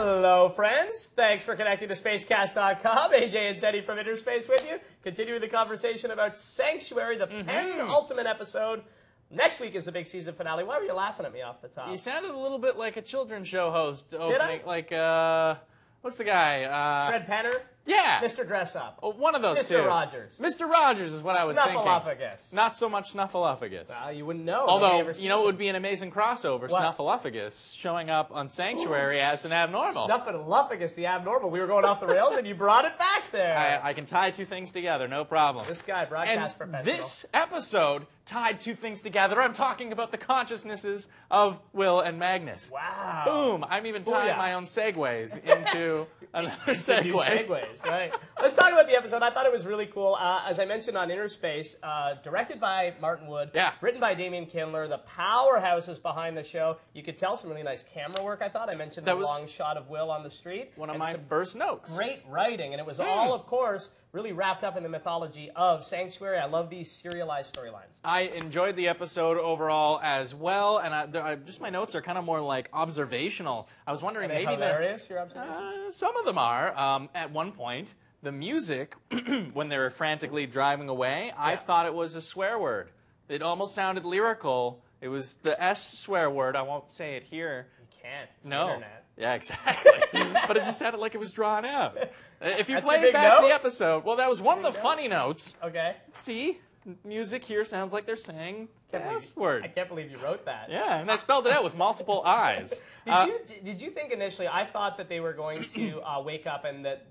Hello, friends. Thanks for connecting to Spacecast.com. AJ and Teddy from InnerSPACE with you. Continuing the conversation about Sanctuary, the penultimate episode. Next week is the big season finale. Why were you laughing at me off the top? You sounded a little bit like a children's show host opening. Did I? Like, what's the guy? Fred Penner? Yeah. Mr. Dress Up. Oh, one of those two. Mr. Rogers. Mr. Rogers is what I was thinking. Snuffleupagus. Not so much Snuffleupagus. Well, you wouldn't know. Although, you know, it would be an amazing crossover. What? Snuffleupagus showing up on Sanctuary as an abnormal. Snuffleupagus, the abnormal. We were going off the rails, and you brought it back there. I can tie two things together, no problem. This guy, broadcast professional. This episode tied two things together. I'm talking about the consciousnesses of Will and Magnus. Wow. Boom. I'm even tying my own segues into another segue. New segues, right. Let's talk about the episode. I thought it was really cool. As I mentioned on InnerSPACE, directed by Martin Wood, written by Damien Kindler, the powerhouses behind the show. You could tell some really nice camera work, I thought. I mentioned the long shot of Will on the street. One of my first notes. Great writing, and it was all, of course, really wrapped up in the mythology of Sanctuary. I love these serialized storylines. I enjoyed the episode overall as well, and just my notes are kind of more like observational. I was wondering, maybe hilarious, your observations? Some of them are. At one point, the music, when they were frantically driving away, I thought it was a swear word. It almost sounded lyrical. It was the S swear word. I won't say it here. You can't. It's the internet. Yeah, exactly. But it just sounded like it was drawn out. If you play back the episode, well, that was one of the funny notes. Okay. See, music here sounds like they're saying the S word. I can't believe you wrote that. Yeah, and I spelled it out with multiple I's. Did you think initially, I thought that they were going to wake up and that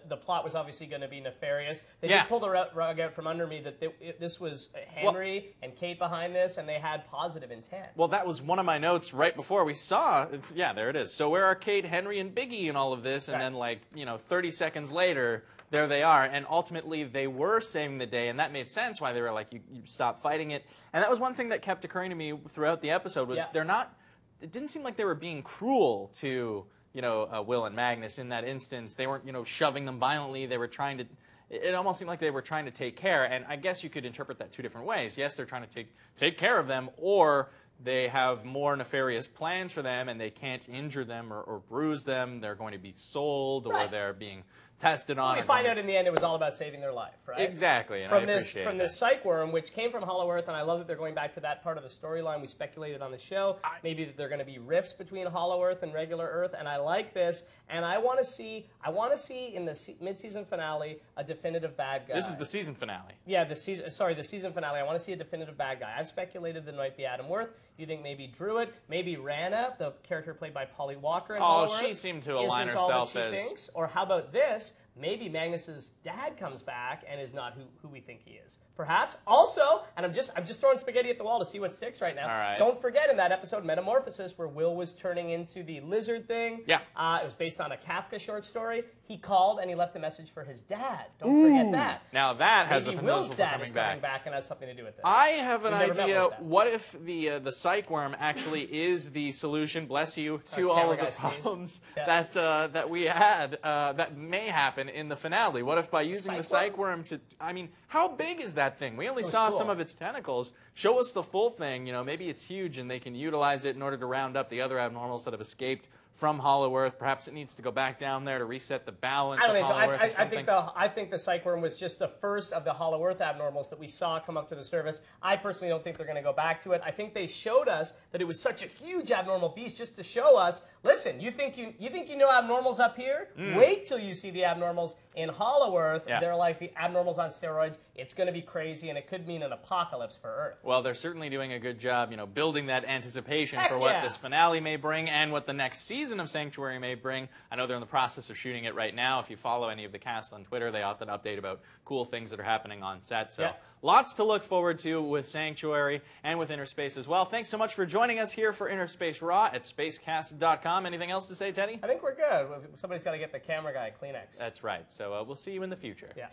the plot was obviously going to be nefarious. They did pull the rug out from under me that this was Henry and Kate behind this, and they had positive intent. Well, that was one of my notes right before we saw. Yeah, there it is. So where are Kate, Henry, and Biggie in all of this? And then, like, 30 seconds later, there they are. And ultimately, they were saving the day, and that made sense why they were like, you stop fighting it. And that was one thing that kept occurring to me throughout the episode was they're not. It didn't seem like they were being cruel to Will and Magnus in that instance. They weren't, shoving them violently. They were trying to, it almost seemed like they were trying to take care. And I guess you could interpret that two different ways. Yes, they're trying to take care of them, or they have more nefarious plans for them and they can't injure them or bruise them. They're going to be sold or they're being tested on. We find out in the end it was all about saving their life, right? Exactly. And from this psych worm, which came from Hollow Earth, and I love that they're going back to that part of the storyline we speculated on the show. Maybe that they're going to be rifts between Hollow Earth and regular Earth, and I like this. And I want to see in the mid-season finale a definitive bad guy. This is the season finale. Yeah, the season finale. I want to see a definitive bad guy. I've speculated that it might be Adam Worth. You think maybe Druid, maybe Rana, the character played by Polly Walker in Hollow Earth, she seemed to align herself as... thinks? Or how about this? Maybe Magnus's dad comes back and is not who we think he is. Perhaps. Also, and I'm just throwing spaghetti at the wall to see what sticks right now. All right. Don't forget in that episode, Metamorphosis, where Will was turning into the lizard thing. Yeah. It was based on a Kafka short story. He called and he left a message for his dad. Don't forget that. Now that has maybe a Will's dad is coming back and has something to do with this. I have an idea. What if the psych worm actually is the solution, bless you, to all of the problems that we had that may happen in the finale? What if by using the psych worm to, I mean, how big is that thing? We only saw some of its tentacles. Show us the full thing. Maybe it's huge and they can utilize it in order to round up the other abnormals that have escaped from Hollow Earth. Perhaps it needs to go back down there to reset the balance of Hollow Earth. I think the psych worm was just the first of the Hollow Earth abnormals that we saw come up to the surface. I personally don't think they're going to go back to it. I think they showed us that it was such a huge abnormal beast just to show us, listen, you think you know abnormals up here? Wait till you see the abnormals in Hollow Earth. They're like the abnormals on steroids. It's going to be crazy, and it could mean an apocalypse for Earth. Well, they're certainly doing a good job, building that anticipation for what this finale may bring and what the next season of Sanctuary may bring. I know they're in the process of shooting it right now. If you follow any of the cast on Twitter, they often update about cool things that are happening on set. So lots to look forward to with Sanctuary and with InnerSPACE as well. Thanks so much for joining us here for InnerSPACE Raw at Spacecast.com. Anything else to say, Teddy? I think we're good. Somebody's got to get the camera guy a Kleenex. That's right. So we'll see you in the future. Yeah.